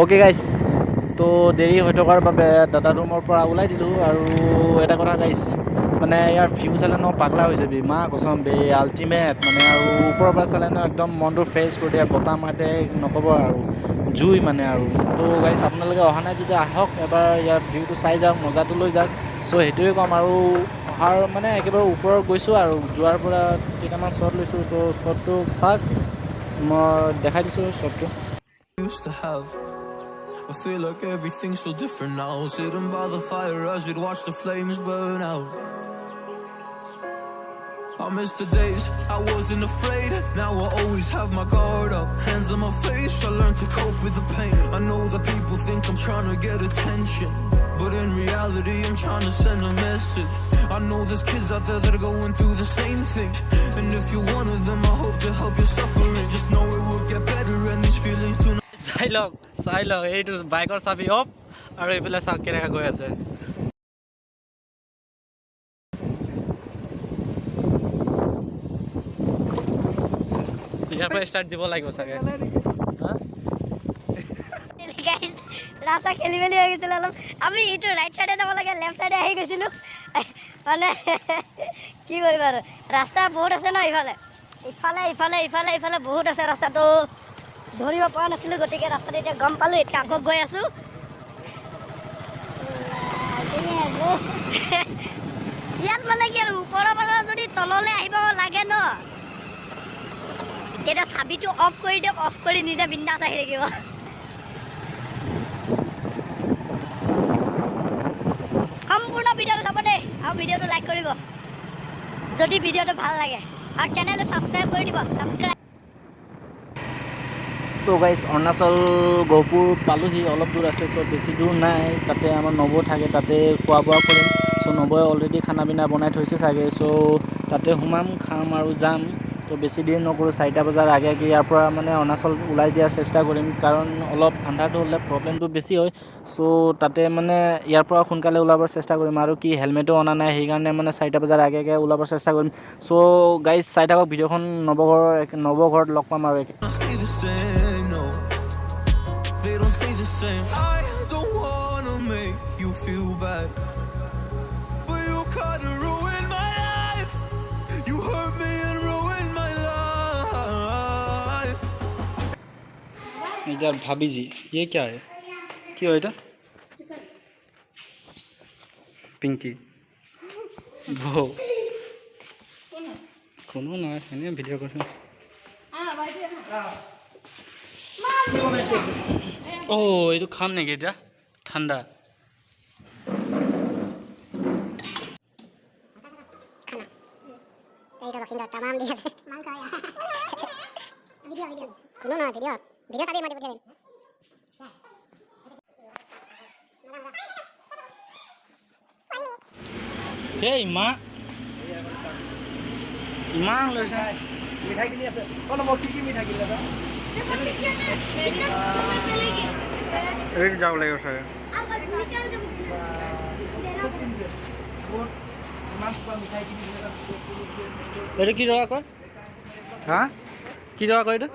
Okay guys, তো দেৰি হৈ থকাৰ বাবে ডাটা ৰুমৰ পৰা ওলাই দিলোঁ। আৰু এটা কথা গাইজ, মানে ইয়াৰ ভিউ চালে ন পাগলা হৈ যাবি, মা কচম বে আল্টিমেট মানে। আৰু ওপৰৰ পৰা চালে ন একদম মনটো ফ্ৰেছ কৰি দিয়ে, বতাহ মাতে নক'ব আৰু জুই মানে। আৰু তো গাইজ আপোনালোকে অহা নাই যদি আহক এবাৰ, ইয়াৰ ভিউটো চাই যাওক, মজাটো লৈ যাওক। চ' সেইটোৱে ক'ম। আৰু অহাৰ মানে একেবাৰে ওপৰত গৈছোঁ আৰু যোৱাৰ পৰা কেইটামান শ্বট লৈছোঁ, তো শ্বটটো চাওক, মই দেখাই দিছোঁ শ্বটটো। I feel like everything's so different now. Sitting by the fire as we'd watch the flames burn out. I miss the days I wasn't afraid. Now I always have my guard up, hands on my face. I learned to cope with the pain. I know that people think I'm trying to get attention, but in reality I'm trying to send a message. I know there's kids out there that are going through the same thing, and if you're one of them I hope to help your suffering. Just know it will get better and these feelings too. চাই লওক এইটো বাইকৰ চাবি of, আৰু এইফালে চাওক কেনেকৈ গৈ আছে। ইয়াৰ পৰা ষ্টাৰ্ট দিব লাগিব চাগে। ৰাস্তা খেলি মেলি হৈ গৈছিলে অলপ, আমি এইটো ৰাইট চাইডে যাব লাগে, লেফ্ট চাইডে আহি গৈছিলোঁ। মানে কি কৰিম আৰু, ৰাস্তা বহুত আছে ন, ইফালে ইফালে ইফালে ইফালে ইফালে বহুত আছে। ৰাস্তাটো ধৰিব পৰা নাছিলোঁ, গতিকে ৰাস্তাটো এতিয়া গম পালোঁ, এতিয়া আকৌ গৈ আছোঁ। ইয়াত মানে কি আৰু, ওপৰৰ পৰা যদি তললৈ আহিব লাগে ন, তেতিয়া চাবিটো অফ কৰি দিয়ক, অফ কৰি নিজে বিন্দাছ আহি থাকিব। সম্পূৰ্ণ ভিডিঅ'টো চাব দেই, আৰু ভিডিঅ'টো লাইক কৰিব যদি ভিডিঅ'টো ভাল লাগে, আৰু চেনেলটো ছাবস্ক্ৰাইব কৰি দিব। তো গাইজ অৰুণাচল গহপুৰ পালোহি, অলপ দূৰ আছে। চ' বেছি দূৰ নাই, তাতে আমাৰ নবৌ থাকে, তাতে খোৱা বোৱা কৰিম। চ' নবৌয়ে অলৰেডি খানা পিনা বনাই থৈছে চাগে, চ' তাতে সোমাম, খাম আৰু যাম। তো বেছি দেৰি নকৰোঁ, 4টা বজাৰ আগে আগে ইয়াৰ পৰা মানে অৰুণাচল ওলাই দিয়াৰ চেষ্টা কৰিম, কাৰণ অলপ আন্ধাৰটো হ'লে প্ৰব্লেমটো বেছি হয়। চ' তাতে মানে ইয়াৰ পৰা সোনকালে ওলাবৰ চেষ্টা কৰিম। আৰু কি হেলমেটো অনা নাই, সেইকাৰণে মানে 4টা বজাৰ আগে আগে ওলাবৰ চেষ্টা কৰিম। চ' গাইজ চাই থাকক ভিডিঅ'খন, নবৌ ঘৰত লগ পাম আৰু They don't stay the same. I don't wanna make you feel bad, but you kinda ruined my life. You hurt me and ruined my life. इधर भाभी जी, ये क्या है? क्या है इधर? पिंकी वो कोनो ना एने भिडिओ करछ। ও এইটো খাম নেকি এতিয়া, ঠাণ্ডা? ইমান লৈছে মিঠাই কিনি আছে। মই কি মিঠাই কিনি আছে? एक जाओ ले उसे এটা কি জগা কয়? হা কি জগা কয়? এটা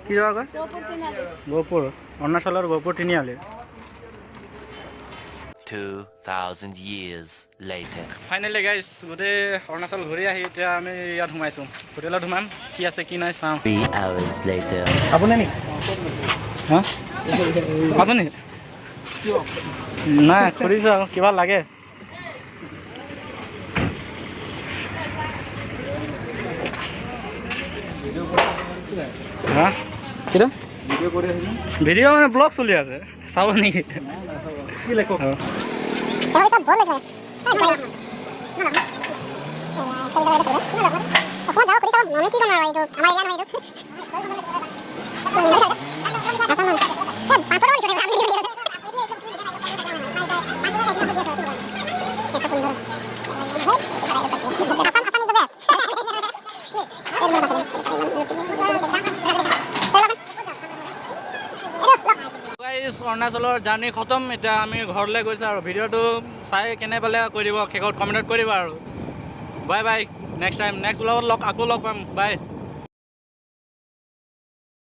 কি জগা কয়? গহপুৰ, অৰুণাচলৰ গহপুৰ তিনিআলি। 2000 years later. ফাইনেলি গাইজ গোটেই অৰুণাচল ঘূৰি আহি এতিয়া আমি ইয়াত সোমাইছোঁ, হোটেলত সোমাম, কি আছে কি নাই চাওঁ। 3 hours later. আপুনি নেকি? হা আপুনি নাই সুধিছোঁ আৰু কিবা লাগে? হা কিটা ভিডিঅ' মানে ব্লগ চলি আছে, চাব নেকি? কি লেখ অৰুণাচলৰ জাৰ্ণি খতম, এতিয়া আমি ঘৰলৈ গৈছোঁ। আৰু ভিডিঅ'টো চাই কেনে পালে কৈ দিব, শেষত কমেণ্টত কৈ দিব। আৰু bye bye, next time next ব্লগত আকৌ লগ পাম, বাই।